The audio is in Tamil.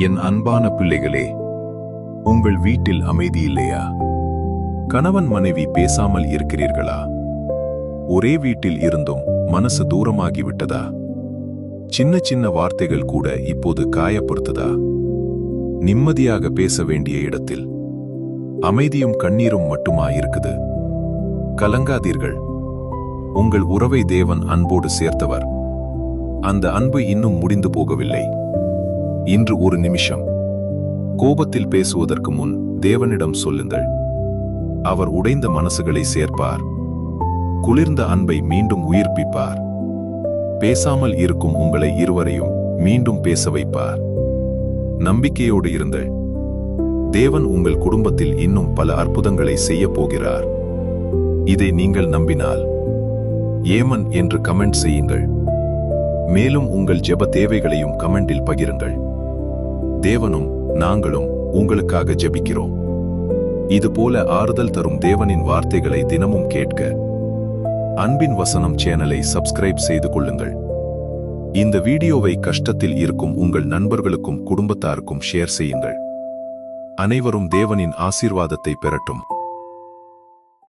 என் அன்பான பிள்ளைகளே, உங்கள் வீட்டில் அமைதி இல்லையா? கணவன் மனைவி பேசாமல் இருக்கிறீர்களா? ஒரே வீட்டில் இருந்தும் மனசு தூரமாகிவிட்டதா? சின்ன சின்ன வார்த்தைகள் கூட இப்போது காயப்படுத்துதா? நிம்மதியாக பேச வேண்டிய இடத்தில் அமைதியும் கண்ணீரும் மட்டுமா இருக்குது? கலங்காதீர்கள். உங்கள் உறவை தேவன் அன்போடு சேர்த்தவர். அந்த அன்பு இன்னும் முடிந்து போகவில்லை. இன்று ஒரு நிமிஷம் கோபத்தில் பேசுவதற்கு முன் தேவனிடம் சொல்லுங்கள். அவர் உடைந்த மனசுகளை சேர்ப்பார். குளிர்ந்த அன்பை மீண்டும் உயிர்ப்பிப்பார். பேசாமல் இருக்கும் உங்களை இருவரையும் மீண்டும் பேச வைப்பார். நம்பிக்கையோடு இருங்கள். தேவன் உங்கள் குடும்பத்தில் இன்னும் பல அற்புதங்களை செய்யப் போகிறார். இதை நீங்கள் நம்பினால் ஏமன் என்று கமெண்ட் செய்யுங்கள். மேலும் உங்கள் ஜெப தேவைகளையும் கமெண்டில் பகிருங்கள். தேவனும் நாங்களும் உங்களுக்காக ஜெபிக்கிறோம். இதுபோல ஆறுதல் தரும் தேவனின் வார்த்தைகளை தினமும் கேட்க அன்பின் வசனம் சேனலை சப்ஸ்கிரைப் செய்து கொள்ளுங்கள். இந்த வீடியோவை கஷ்டத்தில் இருக்கும் உங்கள் நண்பர்களுக்கும் குடும்பத்தாருக்கும் ஷேர் செய்யுங்கள். அனைவரும் தேவனின் ஆசீர்வாதத்தை பெறட்டும்.